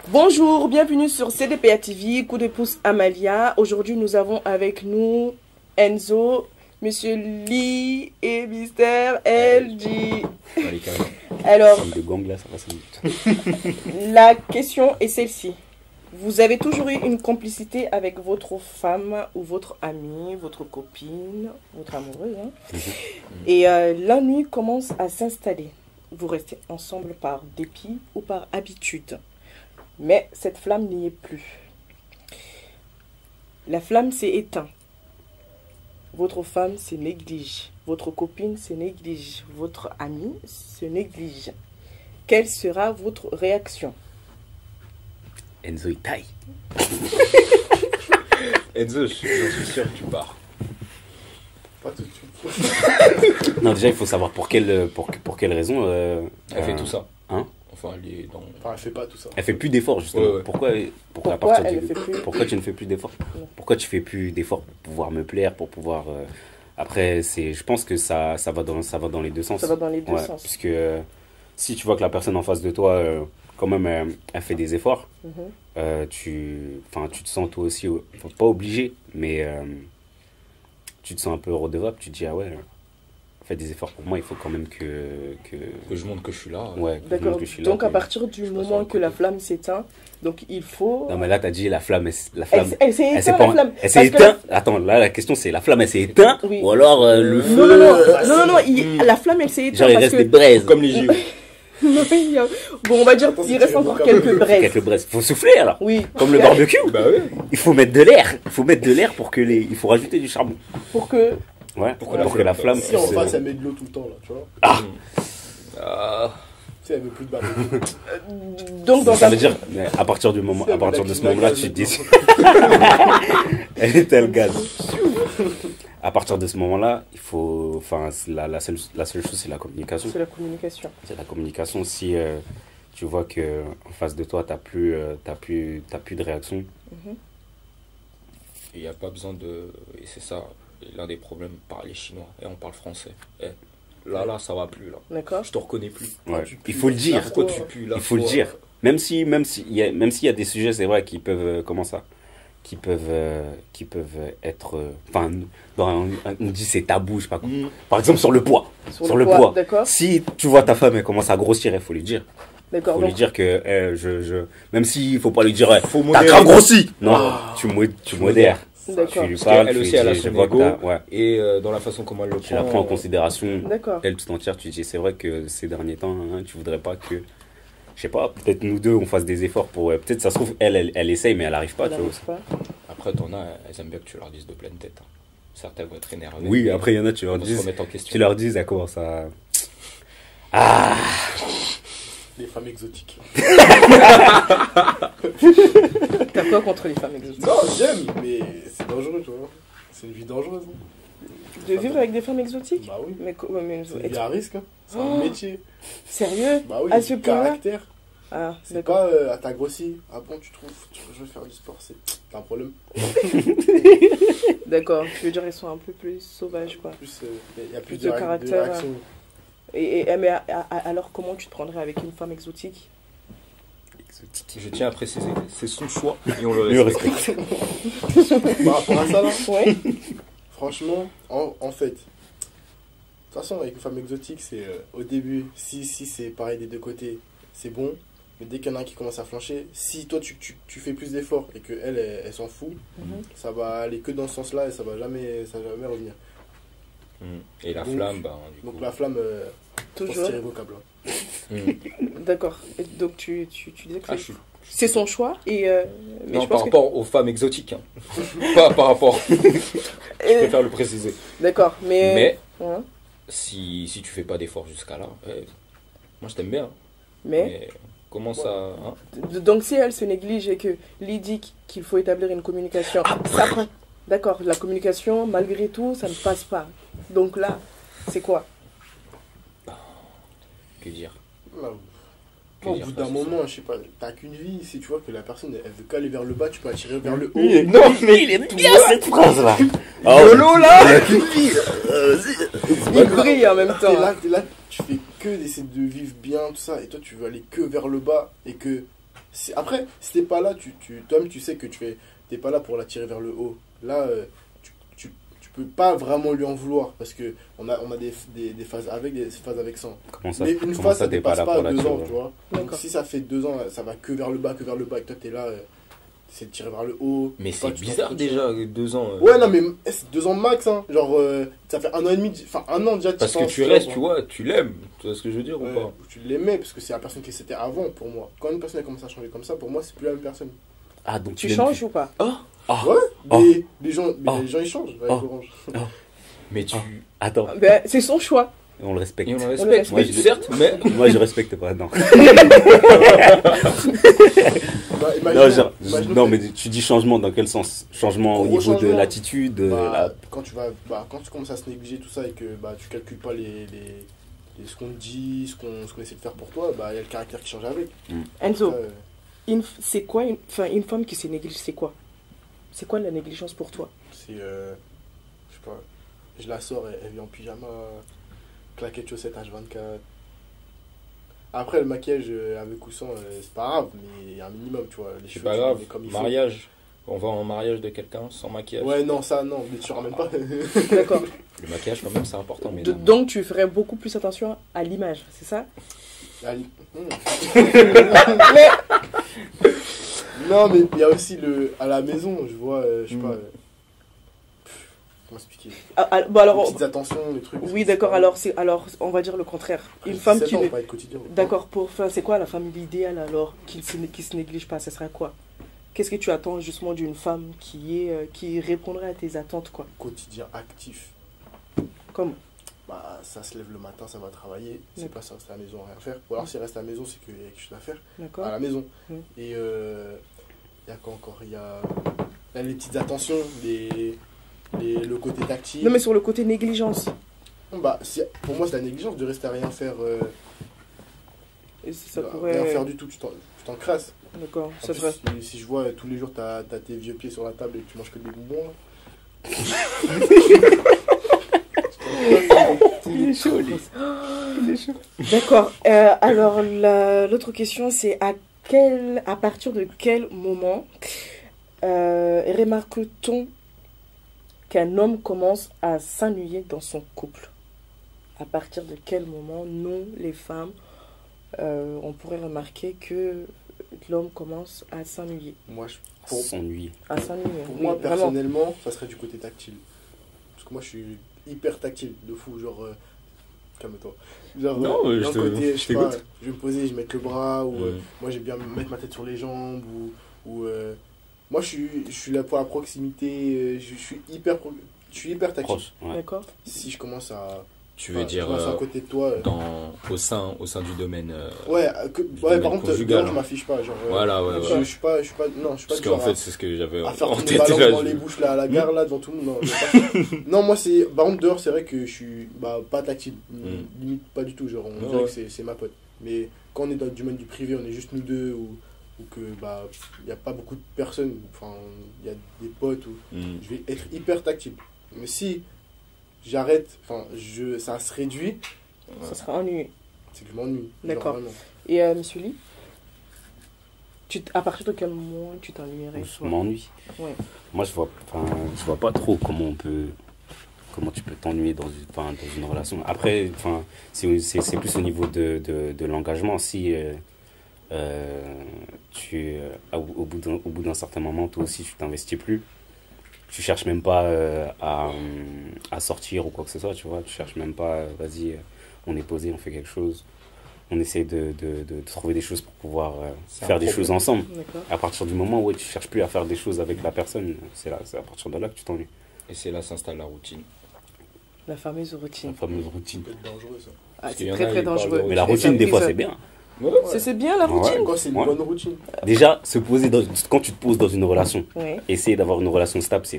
Bonjour, bienvenue sur CDPA TV, coup de pouce Amalia. Aujourd'hui, nous avons avec nous Enzo, Monsieur Lee et Mister LG. Alors, la question est celle-ci. Vous avez toujours eu une complicité avec votre femme ou votre amie, votre copine, votre amoureuse, hein? Et l'ennui commence à s'installer. Vous restez ensemble par dépit ou par habitude. Mais cette flamme n'y est plus. La flamme s'est éteinte. Votre femme se néglige. Votre copine se néglige. Votre ami se néglige. Quelle sera votre réaction? Enzo, il taille. Enzo, j'en suis sûr que tu pars. Pas tout de suite. Non, déjà, il faut savoir pour quelle raison. Elle fait tout ça. Hein? Enfin, elle est dans... Enfin, elle fait pas tout ça. Elle fait plus d'efforts, justement. Ouais, ouais. Pourquoi tu ne fais plus d'efforts? Pourquoi tu fais plus d'efforts pour pouvoir me plaire, pour pouvoir... Après, je pense que ça va dans les deux sens. Ça va dans les deux sens. Puisque si tu vois que la personne en face de toi, quand même, elle fait des efforts, tu te sens toi aussi, pas obligé, mais tu te sens un peu redevable. Tu te dis, ah ouais, fais des efforts pour moi, il faut quand même que je montre que je suis là. Ouais, d'accord. Donc, à partir du moment que la flamme s'éteint, donc il faut... Non, mais là, tu as dit la flamme, elle s'est éteinte, la flamme. Elle s'est éteinte. Attends, là, la question, c'est la flamme, elle s'est éteinte, oui. Ou alors le feu... Non, la flamme, elle s'est éteinte. Genre, il reste des braises. Comme les JO. Bon, on va dire qu'il reste encore quelques braises. Quelques braises. Faut souffler, alors. Oui. Comme le barbecue. Bah oui. Il faut mettre de l'air. Il faut rajouter du charbon. Pour que... Ouais, pour que la flamme... Si en face, elle met de l'eau tout le temps, là, tu vois. Tu sais, elle veut plus de barbecue. Donc, ça veut dire, à partir de ce moment-là, tu te dis... Elle est telle gaz. À partir de ce moment-là, il faut... Enfin, la seule chose, c'est la communication. C'est la communication. C'est la communication. Si tu vois qu'en face de toi, t'as plus de réaction. Il n'y a pas besoin de... Et c'est ça, l'un des problèmes, parler chinois. Et on parle français. Là, ça va plus, là. D'accord. Je te reconnais plus. Ouais. Il faut le dire. Pourquoi tu pues, là? Il faut le dire. Même s'il y a des sujets, c'est vrai, qui peuvent... comment ça? Qui peuvent être... Enfin, on dit c'est tabou, je sais pas quoi. Par exemple, sur le poids. Sur le poids. Si tu vois ta femme, elle commence à grossir, il faut lui dire. D'accord. Faut lui dire que... même s'il faut pas lui dire... T'as grave grossi. Non, tu modères. D'accord. Tu lui parles, elle aussi, elle a son ego. Ouais. Et dans la façon comment elle le prend... Tu la prends en considération. D'accord. Elle tout entière, tu dis, c'est vrai que ces derniers temps, hein, tu voudrais pas que... Je sais pas, peut-être nous deux, on fasse des efforts pour... peut-être, ça se trouve, elle essaye, mais elle arrive pas, tu vois. Après, t'en as, elles aiment bien que tu leur dises de pleine tête. Hein. Certaines vont être énervées. Oui, après, il y en a, tu leur dises, elles commencent à... Ah! Les femmes exotiques. T'as quoi contre les femmes exotiques? Non, j'aime, mais c'est dangereux, tu vois. C'est une vie dangereuse. De vivre avec des femmes exotiques? Bah oui. Mais c'est une vie à risque, hein. C'est un métier. Sérieux? Bah oui, à ce point-là? caractère. Ah, c'est pas t'as grossi. Ah bon, tu trouves, je veux faire du sport, c'est un problème. D'accord, tu veux dire ils sont un peu plus sauvages, quoi. Il y a plus de caractère. De mais alors, comment tu te prendrais avec une femme exotique? Je tiens à préciser, c'est son choix et on le respecte. Par rapport à ça, là, ouais. Franchement, en fait, de toute façon, avec une femme exotique, c'est au début, si c'est pareil des deux côtés, c'est bon. Mais dès qu'il y en a un qui commence à flancher, si toi tu fais plus d'efforts et qu'elle elle s'en fout, ça va aller que dans ce sens-là et ça va jamais revenir. Et la flamme, donc la flamme, toujours c'est irrévocable. D'accord. Donc tu disais que c'est son choix et mais non, je pense par rapport aux femmes exotiques, hein. Pas par rapport. Je préfère le préciser. D'accord, mais si tu fais pas d'efforts jusqu'à là, moi je t'aime bien. Mais comment ça, hein? Donc si elle se néglige et que Lee dit qu'il faut établir une communication, d'accord, la communication malgré tout ça ne passe pas. Donc là, c'est quoi? Que dire? Au bout d'un moment, je sais pas, t'as qu'une vie. Si tu vois que la personne elle veut qu'aller vers le bas, tu peux attirer vers le haut. Non, mais il est bien cette phrase là. YOLO là. Il a qu'une vie. Il brille en même temps. Là, tu fais que d'essayer de vivre bien, tout ça, et toi tu veux aller que vers le bas, et que Après, si t'es pas là, toi-même, tu sais que t'es pas là pour la tirer vers le haut. Là, tu peux pas vraiment lui en vouloir parce que on a des phases avec, des phases avec sans. Comment ça, Mais une comment phase, ça t'es dépasse là pas pour la 2 ans, tirer? tu vois. Donc D'accord. si ça fait 2 ans, ça va que vers le bas, et toi, t'es là, c'est de tirer vers le haut. Mais Je sais pas, c'est tu t'en bizarre fous. déjà, 2 ans. Ouais, non, mais c'est 2 ans max, hein. Genre, ça fait 1 an et demi, enfin 1 an déjà. Parce que t'en- tu t'en- restes, tu vois, tu l'aimes. Tu vois ce que je veux dire Ouais, ou pas? tu l'aimais parce que c'est la personne qui c'était avant pour moi. Quand une personne a commencé à changer comme ça, pour moi, c'est plus la même personne. Ah, donc Tu l'aimes changes plus. ou pas? Ah, Ouais, Oh. les gens, Oh. les gens ils changent avec Oh. Orange. Mais tu. Attends, Ben, c'est son choix. on le respecte. Et on le le respecte, respecte. mais Moi, je- certes, mais. Moi, je respecte pas, non. Bah, Non, genre, imaginons non, que- mais tu dis changement dans quel sens? Changement au Gros niveau de changement. l'attitude, bah, quand tu commences à se négliger tout ça et que tu calcules pas ce qu'on te dit, ce qu'on essaie de faire pour toi, bah il y a le caractère qui change avec. Enzo, Ça, c'est quoi une femme qui se néglige, c'est quoi? C'est quoi la négligence pour toi? c'est je sais pas, je la sors, elle vient en pyjama, claquette chaussettes H24. Après le maquillage avec ou sans, c'est pas grave, mais il y a un minimum, tu vois. Les C'est cheveux, pas tu les grave. mets comme il faut. Mariage. On va en mariage de quelqu'un sans maquillage. Ouais, non, ça, non, mais tu ramènes pas. D'accord. Le maquillage, quand même, c'est important. Mais Donc tu ferais beaucoup plus attention à l'image, c'est ça? Allez. Mais Non, mais il y a aussi à la maison, je vois, je sais pas. Comment expliquer? bon Les alors, petites attentions, les trucs. oui d'accord. Alors on va dire le contraire. Une femme qui ne. ne- Pas être quotidien. D'accord, c'est quoi la femme idéale alors qui se néglige pas? Ce serait quoi? Qu'est-ce que tu attends justement d'une femme qui répondrait à tes attentes, quoi? Quotidien actif. Comment? Bah, ça se lève le matin, ça va travailler. C'est D'accord. pas ça, reste à la maison, rien faire. Ou alors, s'il reste à la maison, c'est qu'il y a quelque chose à faire. D'accord. À la maison. Mm. Et il y a quoi encore? Il y a les petites attentions, le côté tactile. Non mais sur le côté négligence. Bah, pour moi, c'est la négligence de rester à rien faire. Et ça Rien pourrait. faire du tout, tu t'en crasses. D'accord. En Ça plus, serait. si je vois tous les jours, t'as tes vieux pieds sur la table et que tu manges que des bonbons. Là. Il est chaud, lui. D'accord. Alors l'autre question c'est à partir de quel moment remarque-t-on qu'un homme commence à s'ennuyer dans son couple? À partir de quel moment, nous, les femmes, on pourrait remarquer que l'homme commence à s'ennuyer? Moi, S'ennuie. À s'ennuyer. pour oui, moi, vraiment. personnellement, ça serait du côté tactile. Parce que moi, je suis hyper tactile, de fou. Genre, calme-toi. Genre, Non, dans je le te- côté, je sais pas, t'écoute. je vais me poser, je vais mettre le bras, ou Mm. moi, j'aime bien mettre ma tête sur les jambes, ou moi, je suis là pour la proximité, je suis hyper tactile. Proche. Ouais. D'accord. Si je commence à. Tu veux dire à côté de toi. au sein du domaine. Ouais, domaine par contre, conjugal, dehors, je hein. m'affiche pas. Genre, Voilà, ouais, je ouais. suis pas, non, je suis pas Parce du qu'en genre fait, c'est ce que j'avais à faire en tourner tête. le ballon là, dans les bouches là, à la gare là devant tout le monde. Non, non, moi c'est. Par contre, dehors, c'est vrai que je suis pas tactile. Limite pas du tout. Genre, on dirait Ouais. que c'est ma pote. Mais quand on est dans le domaine du privé, on est juste nous deux ou que il n'y a pas beaucoup de personnes, enfin, il y a des potes, je vais être hyper tactile. Mais si j'arrête, enfin, ça se réduit, Ça sera ennuyé. c'est que je m'ennuie. D'accord. Genre, vraiment. Et Monsieur Lee, à partir de quel moment tu t'ennuierais? Je toi? m'ennuie. Ouais. Moi, je vois pas trop comment tu peux t'ennuyer dans une relation. Après, c'est plus au niveau de l'engagement. Si au bout d'un certain moment, toi aussi, tu t'investis plus. Tu cherches même pas à sortir ou quoi que ce soit, tu vois. Tu cherches même pas, vas-y, on est posé, on fait quelque chose. On essaie de trouver des choses pour pouvoir C'est un faire des problème. choses ensemble. D'accord. À partir du moment où tu cherches plus à faire des choses avec la personne, c'est à partir de là que tu t'ennuies. Et c'est là s'installe la routine. La fameuse routine. La fameuse routine. Ça peut être dangereux ça. Ah, Parce qu'il c'est y en très a, très ils parlent de dangereux. Mais la Et ça routine, des fois, brise- c'est bien. C'est bien la Ouais. routine. Quoi, c'est une Ouais. bonne routine. Déjà, quand tu te poses dans une relation, Ouais. essayer d'avoir une relation stable, c'est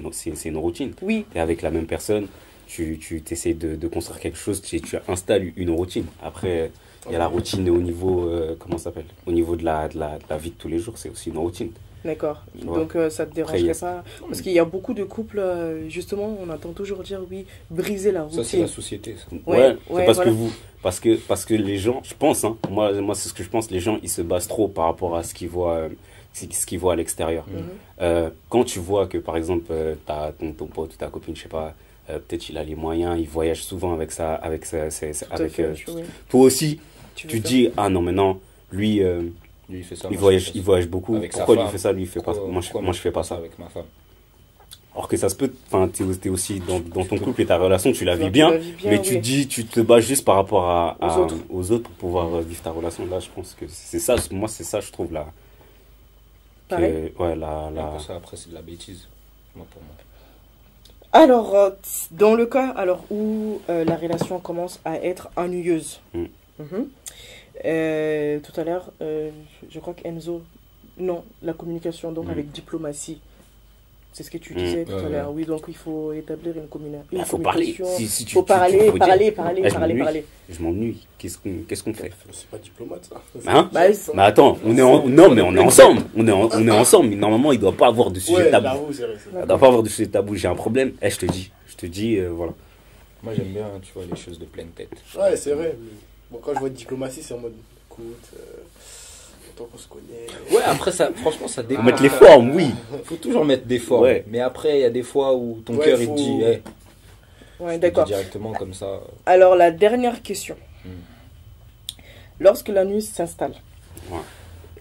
une routine. Oui. Et avec la même personne, tu essaies de construire quelque chose, tu installes une routine. Après, Il y a la routine au niveau, comment ça s'appelle? Au niveau de la vie de tous les jours, c'est aussi une routine. D'accord. Tu vois. Donc ça te Après, il y dérangerait a- pas? Parce qu'il y a beaucoup de couples, justement, on entend toujours dire oui, briser la Ça, c'est la routine. société, ça. Ouais, c'est ouais, parce voilà. que parce que les gens, je pense, hein, moi c'est ce que je pense, les gens ils se basent trop par rapport à ce qu'ils voient, ce qu'ils voient à l'extérieur. Quand tu vois que par exemple t'as ton pote ou ta copine, je sais pas, peut-être il a les moyens, il voyage souvent avec ça, Tout à avec fait, oui. toi aussi, Tu tu veux te faire- dis ah non mais non, lui Lui, il fait ça. il moi, je voyage, fais il ça. voyage beaucoup. Avec sa Pourquoi lui il femme. fait ça, lui il fait pas ça. Pourquoi- Moi pourquoi je fais pas ça. avec ma femme. Alors que ça se peut, enfin t'es aussi dans ton couple et ta relation, tu la vis Tu bien. la vis bien, Mais oui. tu dis, tu te bats juste par rapport Aux autres. pour pouvoir vivre ta relation. Là, je pense que c'est ça, moi, c'est ça, je trouve, là. Pareil. Ouais, Après, ça, après, c'est de la bêtise. Moi, pour moi. Alors, dans le cas où la relation commence à être ennuyeuse, Mm. Mhm. Tout à l'heure, je crois qu'Enzo, non, la communication, donc Mm. avec diplomatie, c'est ce que tu Mm. disais tout à Ouais, l'heure. ouais. Oui, donc il faut établir une Il faut parler. communication. Si tu, Faut parler, faut dire, parler, Eh, parler, je parler, m'ennuie. parler. Je m'ennuie. Qu'est-ce qu'on fait? C'est pas diplomate, ça. Hein? Bah, Mais attends, non, mais on est ensemble. On est ensemble. Mais normalement, il doit pas avoir de sujet Ouais, tabou. j'avoue, c'est vrai. Il doit pas avoir de sujet tabou. J'ai un problème. Je te dis, voilà. Moi, j'aime bien, tu vois, les choses de pleine tête. Ouais, c'est vrai. Mais bon, quand je vois diplomatie, c'est en mode écoute, tant qu'on se connaît. Ouais, après, ça, franchement, ça dépend. Faut mettre les formes, oui. Faut toujours mettre des formes. Ouais. Mais après, il y a des fois où ton Ouais, cœur, il faut- te dit, hey, Ouais, je te d'accord. dis directement comme ça. Alors, la dernière question. Mm. Lorsque la nuit s'installe,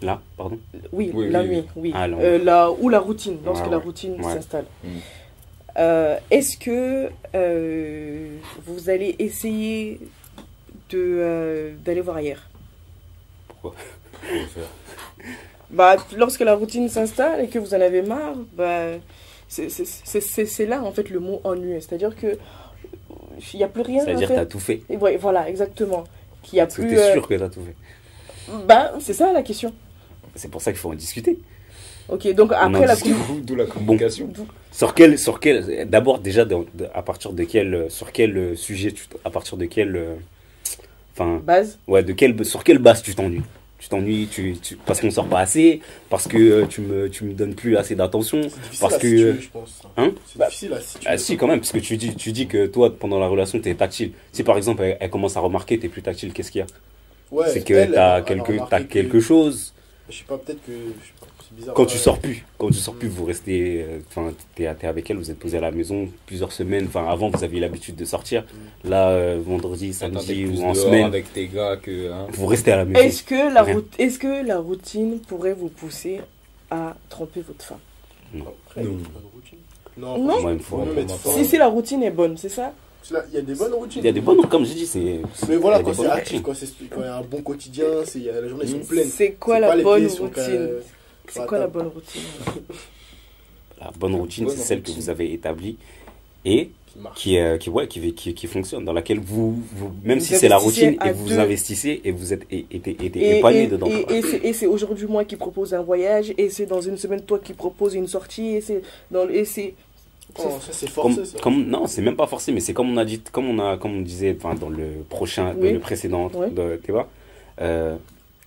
Là, pardon. oui, Oui, la oui, nuit, oui, Ah, ou la routine, lorsque Ouais, la ouais. routine Ouais. s'installe. Mm. Est-ce que vous allez essayer d'aller voir ailleurs? Faut le faire. Bah, lorsque la routine s'installe et que vous en avez marre, bah, c'est là en fait le mot ennui. C'est-à-dire que il n'y a plus rien à C'est-à-dire que faire. t'as tout fait. Et ouais, voilà, exactement. Qu'il y a Parce que plus. t'es sûr que t'as tout fait. Bah, c'est ça la question. C'est pour ça qu'il faut en discuter. Ok, donc en après la discute. D'où la communication. D'abord déjà à partir de quel sur quel sujet à partir de quel enfin base. ouais sur quelle base tu t'ennuies parce qu'on sort pas assez, parce que tu me donnes plus assez d'attention, C'est difficile parce à que situer, je pense. hein? C'est difficile à situer. Ah si quand même, parce que tu dis que toi pendant la relation t'es tactile. Si par exemple elle commence à remarquer t'es plus tactile, qu'est-ce qu'il y a? Ouais, C'est que elle, t'as elle a remarqué quelque chose. Je sais pas, peut-être que. Je sais pas, c'est bizarre. Quand ouais. tu sors plus, vous restez, enfin, t'es avec elle, vous êtes posé à la maison plusieurs semaines. Enfin, avant, vous aviez l'habitude de sortir. Là, vendredi, T'attends samedi d'être plus ou en dehors semaine, avec tes gars que. Hein. vous restez à la maison. Est-ce Rien. que la routine pourrait vous pousser à tromper votre femme? Après, Non. il y a pas de routine. Non, Non. Moi, il me faut- Faut même être fort. Si la routine est bonne, c'est ça? Il y a des bonnes routines. Il y a des bonnes, comme j'ai dit, c'est. Mais voilà, il y a quand des c'est bonnes actif, routines. quand il y a un bon quotidien, la journée sont pleines. C'est quoi C'est la pas les bonne pieds sont routine? C'est quoi la bonne routine? La bonne routine, Bonne c'est celle que routine. vous avez établie et Qui marche. qui fonctionne, dans laquelle même Vous si c'est la investissez routine, à et vous deux. investissez et vous êtes épanoui dedans. Et c'est aujourd'hui moi qui propose un voyage, et c'est dans une semaine toi qui propose une sortie, et c'est Oh, ça, c'est forcé, ça. Non, c'est même pas forcé, mais c'est comme on a dit, comme on disait, enfin, dans le Oui. dans le précédent Oui. débat,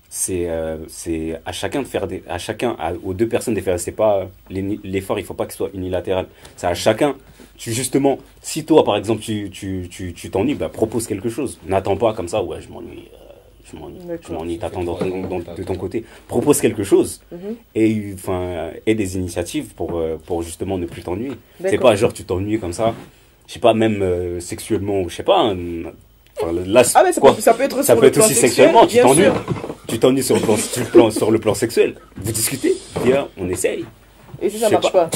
c'est à chacun de faire aux deux personnes de faire. C'est pas l'effort, il faut pas qu'il soit unilatéral. C'est à chacun. Justement, si toi, par exemple, tu t'ennuies, bah, propose quelque chose. N'attends pas comme ça, ouais, je m'ennuie. D'accord. T'attends de ton côté. Propose quelque chose Mhm. et des initiatives pour justement ne plus t'ennuyer. C'est D'accord. pas genre tu t'ennuies comme ça, je sais pas, même sexuellement, ou je sais pas. Enfin, là, Ah mais ça quoi, peut être ça sur peut le être plan aussi sexuel, sexuellement, tu bien t'ennuies. sûr. Tu t'ennuies sur le plan sexuel. Vous discutez, viens, on essaye. Et si ça Je sais marche pas?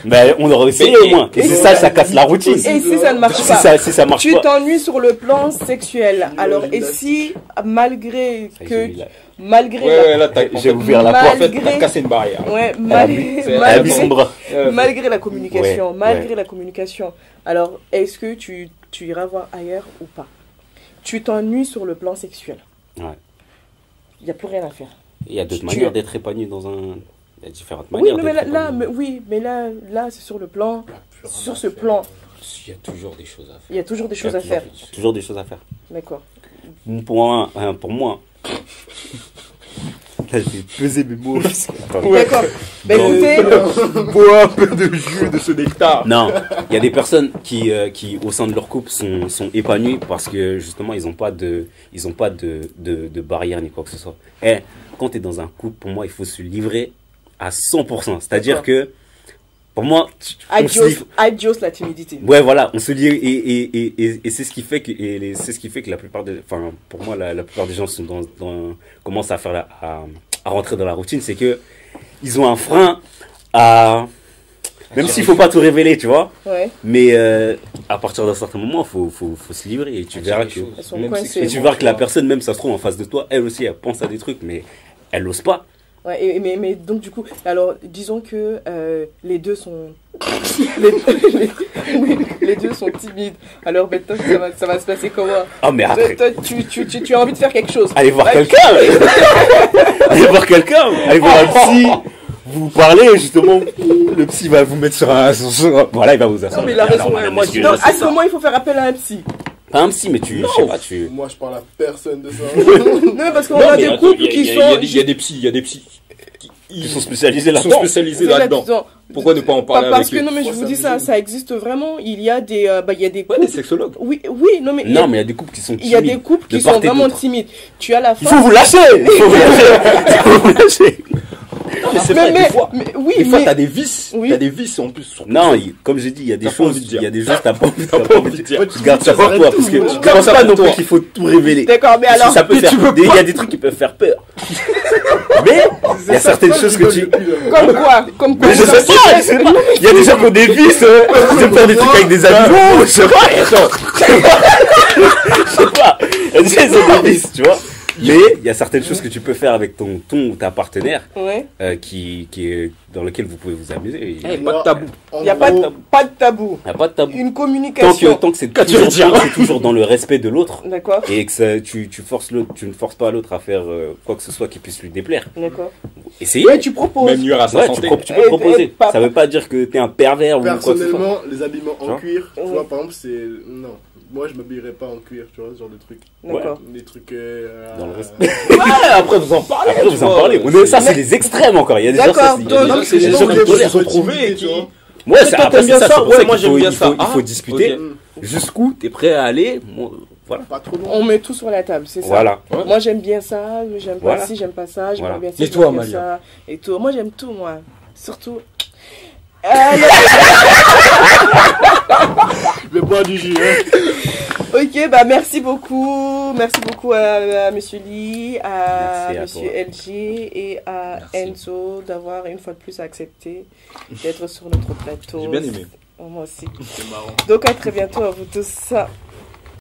Ben, on aurait essayé au moins. Et et c'est si- ça casse la routine. Et si ça ne marche Si pas? si ça marche Tu pas. t'ennuies sur le plan sexuel. Une Alors, et gymnastique. si, malgré Ça y est, que, j'ai mis la- malgré Ouais, la- ouais, là, t'as J'ai ouvert la Mal- porte. En fait, malgré- t'as cassé une barrière. ouais, Elle a mis son bras. malgré la communication, Ouais, malgré ouais. la communication. Alors, est-ce que tu iras voir ailleurs ou pas? Tu t'ennuies sur le plan sexuel. Ouais. Il n'y a plus rien à faire. Il y a d'autres Tu- manières d'être épanoui dans un. Il y a différentes Oui, manières mais d'être là, épanoui. mais là, c'est sur le plan. Il y a plus rien Sur à ce faire. plan, Il y a toujours des choses à faire. il y a toujours des Il y choses a à faire. toujours des choses à faire. D'accord. Pour moi. Là, j'ai pesé mes mots. Attends. D'accord. Bah Non. écoutez, Bois un peu de jus de ce nectar. Non, il y a des personnes qui au sein de leur couple, sont épanouies parce que justement, ils n'ont pas de barrière ni quoi que ce soit. Et quand tu es dans un couple, pour moi, il faut se livrer à 100%. C'est-à-dire D'accord. que, pour moi, on se livre. adios la timidité. Ouais, voilà, on se livre et c'est ce qui fait que c'est ce qui fait que la plupart enfin pour moi la plupart des gens sont commencent à faire à rentrer dans la routine, c'est que ils ont un frein à même s'il faut pas tout révéler, tu vois. Ouais. Mais à partir d'un certain moment, faut se livrer et tu verras que Elles sont Même coincées. et tu verras que la personne, même ça se trouve en face de toi, elle aussi elle pense à des trucs mais elle n'ose pas. Ouais, mais donc du coup, alors disons que les deux sont les, les deux sont timides. Alors maintenant ça va se passer comment? Ah mais après Toi, tu as envie de faire quelque chose. allez voir Ouais, quelqu'un. Allez voir quelqu'un, allez voir un psy. Vous parlez justement, le psy va vous mettre voilà, il va vous Non asseoir. mais il a raison. Alors, madame, Moi, monsieur, non, c'est à ce moment il faut faire appel à un psy. pas un psy, mais je sais pas, tu. Moi, je parle à personne de ça. Non mais parce qu'on a des couples qui sont. Il y a des psys Ils sont spécialisés Ils sont là-dedans. spécialisés là-dedans. Pourquoi ne pas en parler Parce avec que eux? non mais je Moi, vous ça dis me ça, gêne. ça existe vraiment. Il y a des Ouais, couples. des sexologues. Oui, non mais Non, mais il y a des couples qui sont il y a des timides. couples de qui part sont et vraiment d'autre. timides. Tu as la Il faut femme. vous lâcher. Il faut vous lâcher. Il faut vous lâcher. Mais c'est Mais- vrai, mais- des fois, mais- oui, des fois mais- t'as des vices. Oui. T'as des vices en plus. Sur Non, comme j'ai dit, il y a des T'as pas choses, envie de dire. il y a des choses t'as pas envie de dire. dire. Tu gardes ça pour Ça toi arrête parce que tout, tu ouais. commences Garde pas ça non pour plus toi. qu'il faut tout révéler. D'accord, mais Parce que alors. ça peut mais faire tu veux il y pas. a des trucs qui peuvent faire peur. Mais il y a certaines choses que tu Comme quoi? Comme quoi? Mais je sais pas, je sais pas. Il y a des gens qui ont des vices, ils aiment faire des trucs avec des animaux, je sais pas, attends. Je sais pas. Il y a des gens qui ont des vices, tu vois. Mais il y a certaines choses que tu peux faire avec ton ou ta partenaire Ouais. qui est dans lequel vous pouvez vous amuser. Eh, pas de tabou. Il n'y a pas de tabou. Il n'y a pas de tabou. Une communication. Tant que c'est Quand tu veux dire. toujours dans le respect de l'autre D'accord. et que tu forces l'autre, tu ne forces pas l'autre à faire quoi que ce soit qui puisse lui déplaire. D'accord. Essayez. Ouais, tu proposes. Même nuire à sa Ouais, santé. tu peux Et- proposer. et pas- Ça veut pas dire que t'es un pervers ou quoi que ce soit. Personnellement, les habillements en Genre cuir, tu Ouais. vois, par exemple, c'est. Non. Moi, je m'habillerais pas en cuir, tu vois, ce genre de truc. D'accord. Des trucs. Dans le respect. Ouais, après vous en parlez. Après, tu vous en vois. parlez. Ça, c'est les extrêmes encore. Il y a des gens, D'accord, ça, il y a des donc- gens, c'est des gens qui gens tolèrent. qui sont prouvés et qui. Ouais, Toi, c'est t'aimes après, bien c'est ça? c'est pour Ouais, ça moi, qu'il j'aime faut- bien il ça. faut- Il faut Ah, discuter ok. jusqu'où t'es prêt à aller. Voilà. Pas trop long. On met tout sur la table, c'est ça. Voilà. Ouais. Moi j'aime bien ça, mais j'aime pas Voilà. ci, j'aime pas ça, j'aime Voilà. pas bien ci, Et j'aime toi, pas bien Amalia? ça. Et toi, moi j'aime tout, moi. Surtout. Je vais boire du jus, hein. Ok, bah merci beaucoup à Monsieur Lee, à Merci à Monsieur toi. LG et à Merci. Enzo d'avoir une fois de plus accepté d'être sur notre plateau. J'ai bien aimé. Moi aussi. C'est marrant. Donc à très bientôt à vous tous.